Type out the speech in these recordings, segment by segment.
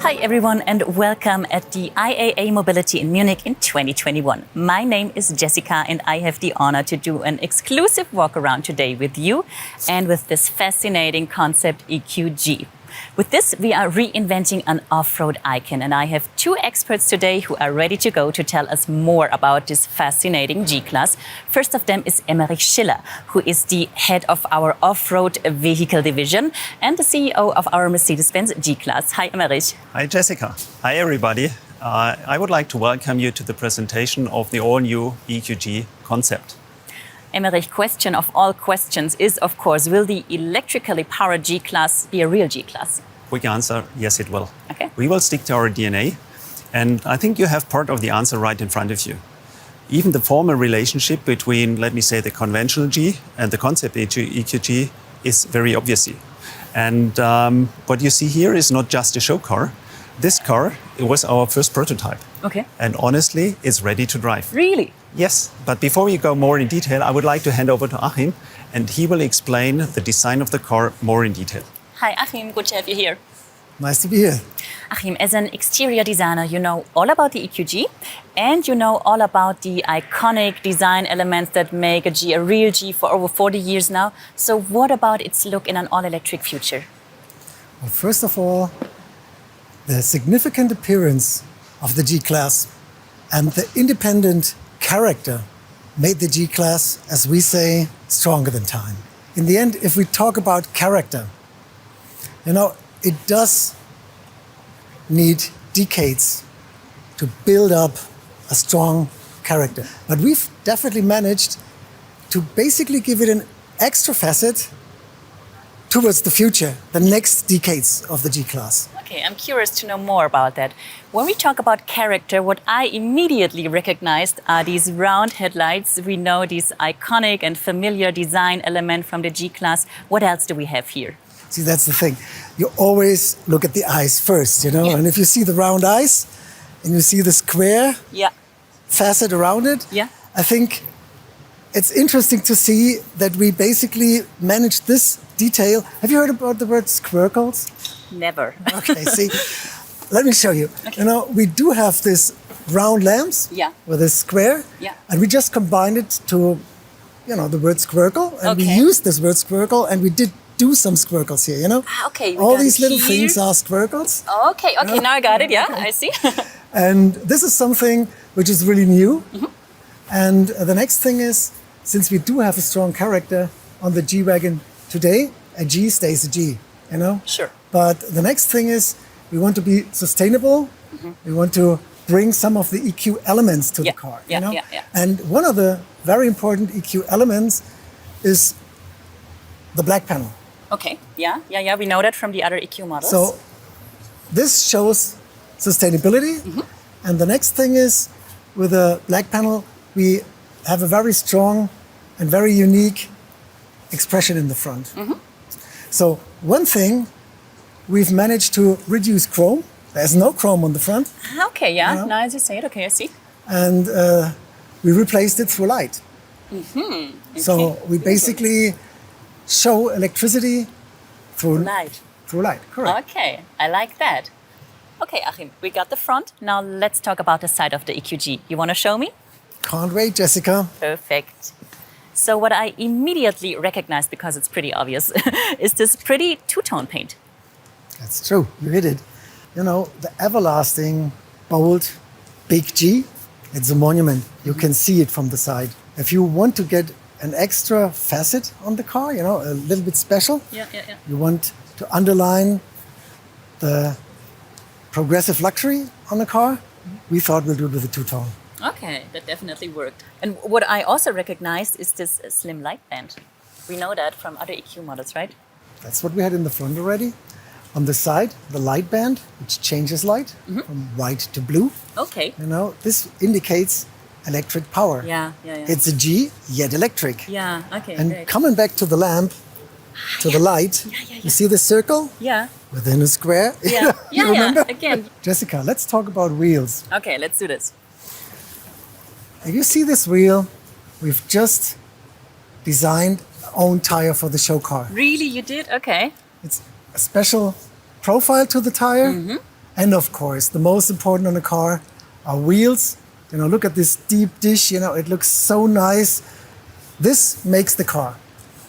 Hi everyone and welcome at the IAA Mobility in Munich in 2021. My name is Jessica and I have the honor to do an exclusive walk around today with you and with this fascinating concept EQG. With this, we are reinventing an off-road icon, and I have two experts today who are ready to go to tell us more about this fascinating G-Class. First of them is Emmerich Schiller, who is the head of our off-road vehicle division and the CEO of our Mercedes-Benz G-Class. Hi, Emmerich. Hi, Jessica. Hi, everybody. I would like to welcome you to the presentation of the all-new EQG concept. Emmerich, question of all questions is, of course, will the electrically powered G-Class be a real G-Class? Quick answer, yes, it will. Okay. We will stick to our DNA, and I think you have part of the answer right in front of you. Even the formal relationship between, let me say, the conventional G and the concept EQG is very obvious. And what you see here is not just a show car. This car, it was our first prototype. Okay. And honestly, it's ready to drive. Really? Yes, but before we go more in detail, I would like to hand over to Achim, and he will explain the design of the car more in detail. Hi, Achim. Good to have you here. Nice to be here. Achim, as an exterior designer, you know all about the EQG and you know all about the iconic design elements that make a G a real G for over 40 years now. So what about its look in an all-electric future? Well, first of all, the significant appearance of the G-Class and the independent character made the G-Class, as we say, stronger than time. In the end, if we talk about character, you know, it does need decades to build up a strong character. But we've definitely managed to basically give it an extra facet towards the future, the next decades of the G-Class. Okay, I'm curious to know more about that. When we talk about character, what I immediately recognized are these round headlights. We know this iconic and familiar design element from the G-Class. What else do we have here? See, that's the thing. You always look at the eyes first, you know? Yeah. And if you see the round eyes and you see the square facet around it, I think it's interesting to see that we basically managed this detail. Have you heard about the word squircles? Never. Okay, see, let me show you. Okay. You know, we do have this round lamps with a square, and we just combined it to, you know, the word squircle, and we used this word squircle, and we did do some squircles here, you know? Okay. All these little things are squircles. Okay, now I got it, I see. And this is something which is really new. And the next thing is, since we do have a strong character on the G-Wagon today, a G stays a G, you know? Sure. But the next thing is, we want to be sustainable. We want to bring some of the EQ elements to the car, you know? And one of the very important EQ elements is the black panel. Okay, we know that from the other EQ models. So this shows sustainability. And the next thing is, with the black panel, we have a very strong and very unique expression in the front. So one thing, we've managed to reduce chrome. There's no chrome on the front. Okay, You know? now as you say it, okay, I see. And we replaced it through light. Okay. So we basically show electricity through light. Through light, correct. Okay, I like that. Okay, Achim, we got the front. Now let's talk about the side of the EQG. You want to show me? Can't wait, Jessica. Perfect. So what I immediately recognized, because it's pretty obvious, is this pretty two-tone paint. That's true, you hit it. You know, the everlasting, bold, big G, it's a monument. You can see it from the side. If you want to get an extra facet on the car, you know, a little bit special, you want to underline the progressive luxury on the car, we thought we'll do it with a two-tone. Okay, that definitely worked. And what I also recognized is this slim light band. We know that from other EQ models, right? That's what we had in the front already. On the side, the light band, which changes light from white to blue. Okay. You know, this indicates electric power. It's a G, yet electric. Okay. And great. coming back to the lamp, to the light, you see the circle? Within a square? You remember? Again. Jessica, let's talk about wheels. Okay, let's do this. If you see this wheel, we've just designed our own tire for the show car. Really, you did? Okay. It's a special profile to the tire, And of course, the most important on a car are wheels. You know, look at this deep dish, you know, it looks so nice. This makes the car.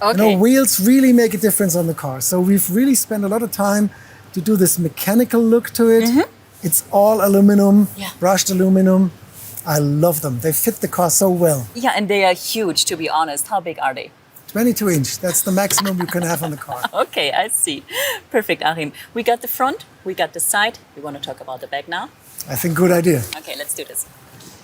Okay. You know, wheels really make a difference on the car. So we've really spent a lot of time to do this mechanical look to it. It's all aluminum, Yeah. brushed aluminum. I love them. They fit the car so well. Yeah, and they are huge, to be honest. How big are they? 22 inch, that's the maximum you can have on the car. Okay, I see. Perfect, Achim. We got the front, we got the side. We want to talk about the back now. I think good idea. Okay, let's do this.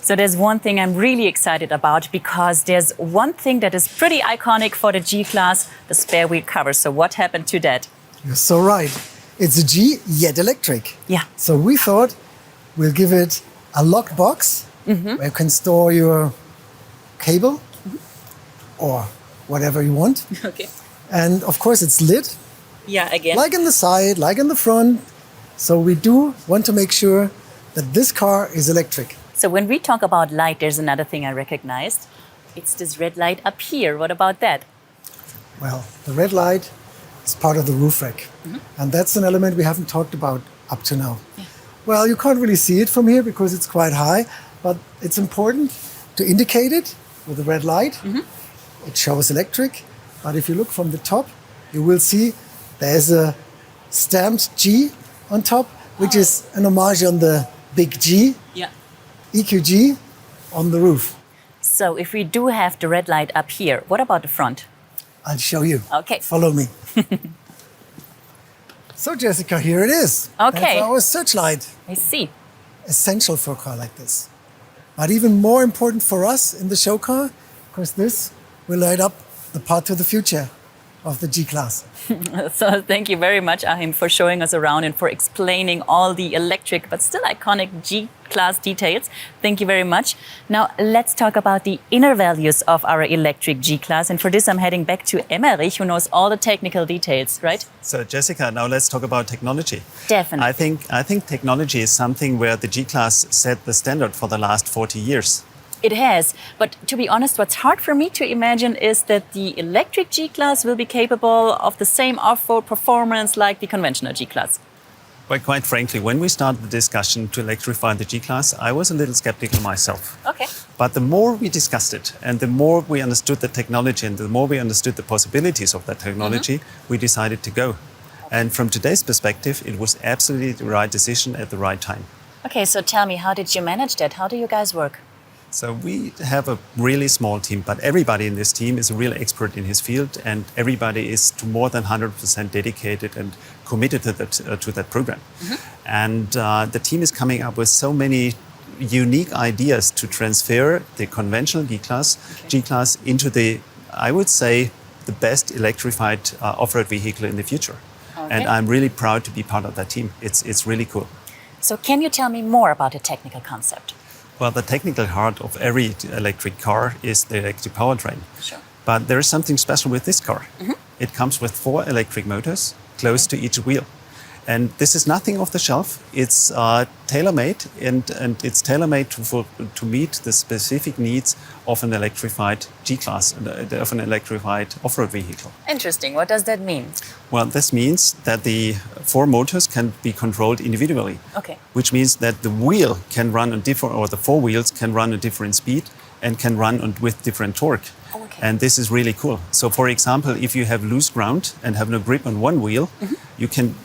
So there's one thing I'm really excited about because there's one thing that is pretty iconic for the G-Class, the spare wheel cover. So what happened to that? You're so right. It's a G, yet electric. Yeah. So we thought we'll give it a lock box where you can store your cable or whatever you want. Okay. And of course, it's lit, Yeah, again. like in the side, like in the front. So we do want to make sure that this car is electric. So when we talk about light, there's another thing I recognized. It's this red light up here. What about that? Well, the red light is part of the roof rack. And that's an element we haven't talked about up to now. Well, you can't really see it from here because it's quite high, but it's important to indicate it with the red light. It shows electric, but if you look from the top, you will see there's a stamped G on top, which is an homage on the big G, Yeah. EQG, on the roof. So if we do have the red light up here, what about the front? I'll show you. Okay. Follow me. So, Jessica, here it is. Okay. That's our searchlight. I see. Essential for a car like this. But even more important for us in the show car, because this will light up the path to the future of the G-Class. So thank you very much, Achim, for showing us around and for explaining all the electric but still iconic G-Class details. Thank you very much. Now let's talk about the inner values of our electric G-Class. And for this, I'm heading back to Emmerich, who knows all the technical details, right? So, Jessica, now let's talk about technology. Definitely. I think technology is something where the G-Class set the standard for the last 40 years. It has. But to be honest, what's hard for me to imagine is that the electric G-Class will be capable of the same off-road performance like the conventional G-Class. But quite frankly, when we started the discussion to electrify the G-Class, I was a little skeptical myself. Okay. But the more we discussed it and the more we understood the technology and the more we understood the possibilities of that technology, we decided to go. And from today's perspective, it was absolutely the right decision at the right time. Okay, so tell me, how did you manage that? How do you guys work? So we have a really small team, but everybody in this team is a real expert in his field, and everybody is to more than 100% dedicated and committed to that program. And the team is coming up with so many unique ideas to transfer the conventional G-Class into the, I would say, the best electrified off-road vehicle in the future. And I'm really proud to be part of that team. It's really cool. So can you tell me more about the technical concept? Well, the technical heart of every electric car is the electric powertrain. Sure. But there is something special with this car. It comes with 4 electric motors close to each wheel. And this is nothing off the shelf. It's tailor-made, and it's tailor-made to meet the specific needs of an electrified G-Class, of an electrified off-road vehicle. Interesting. What does that mean? Well, this means that the 4 motors can be controlled individually. Okay. Which means that the wheel can run on different, or the 4 wheels can run at different speed and can run with different torque. Okay. And this is really cool. So, for example, if you have loose ground and have no grip on one wheel, you can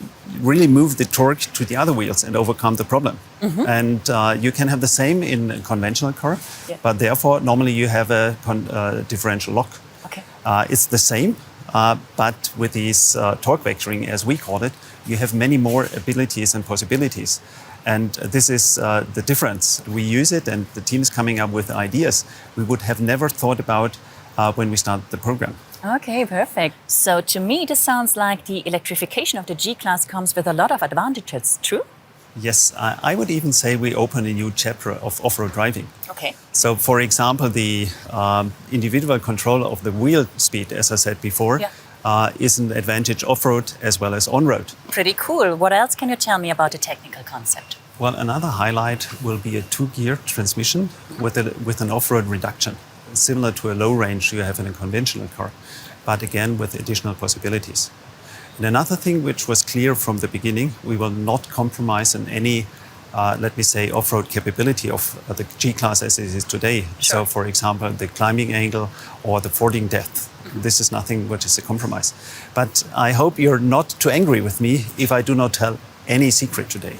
really move the torque to the other wheels and overcome the problem. And you can have the same in a conventional car, but therefore normally you have a differential lock. Okay. It's the same, but with these torque vectoring, as we call it, you have many more abilities and possibilities. And this is the difference. We use it, and the team is coming up with ideas we would have never thought about when we started the program. Okay, perfect. So to me, this sounds like the electrification of the G-Class comes with a lot of advantages, true? Yes, I would even say we open a new chapter of off-road driving. Okay. So, for example, the individual control of the wheel speed, as I said before, is an advantage off-road as well as on-road. Pretty cool. What else can you tell me about the technical concept? Well, another highlight will be a 2-gear transmission with an off-road reduction, similar to a low range you have in a conventional car, but again with additional possibilities. And another thing which was clear from the beginning, we will not compromise on any, let me say, off-road capability of the G-Class as it is today. Sure. So, for example, the climbing angle or the fording depth. This is nothing which is a compromise. But I hope you're not too angry with me if I do not tell any secret today.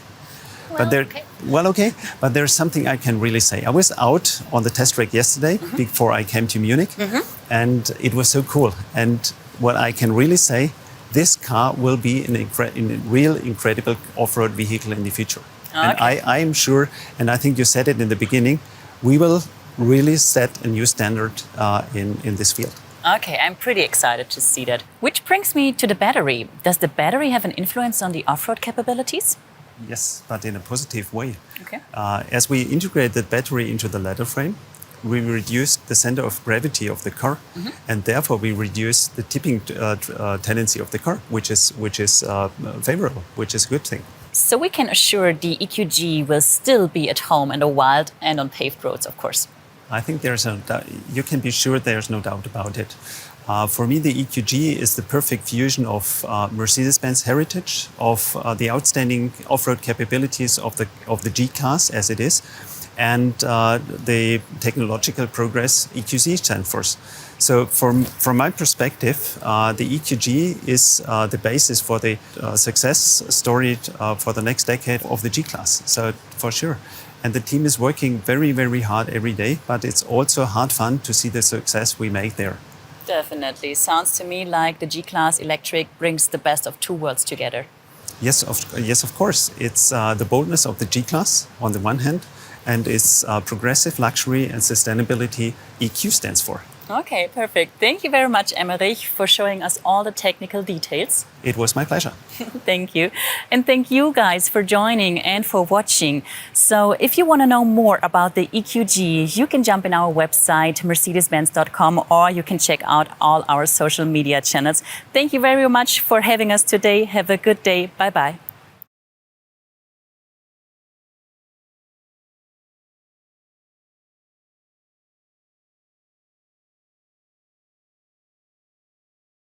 Okay. But there's something I can really say. I was out on the test track yesterday before I came to Munich, and it was so cool. And what I can really say, this car will be a real incredible off-road vehicle in the future. Okay. And I am sure, and I think you said it in the beginning, we will really set a new standard in this field. Okay, I'm pretty excited to see that. Which brings me to the battery. Does the battery have an influence on the off-road capabilities? Yes, but in a positive way. Okay. As we integrate the battery into the ladder frame, we reduce the center of gravity of the car, and therefore we reduce the tipping tendency of the car, which is favorable, which is a good thing. So we can assure the EQG will still be at home in the wild and on paved roads, of course. I think you can be sure there's no doubt about it. For me, the EQG is the perfect fusion of Mercedes-Benz heritage, of the outstanding off-road capabilities of the G-Class as it is, and the technological progress EQC stands for. So from my perspective, the EQG is the basis for the success story for the next decade of the G-Class. So for sure. And the team is working very, very hard every day, but it's also hard fun to see the success we make there. Definitely. Sounds to me like the G-Class electric brings the best of two worlds together. Yes, of course. It's the boldness of the G-Class on the one hand, and its progressive luxury and sustainability EQ stands for. Okay, perfect. Thank you very much, Emmerich, for showing us all the technical details. It was my pleasure. Thank you. And thank you guys for joining and for watching. So if you want to know more about the EQG, you can jump in our website, mercedes-benz.com, or you can check out all our social media channels. Thank you very much for having us today. Have a good day. Bye-bye.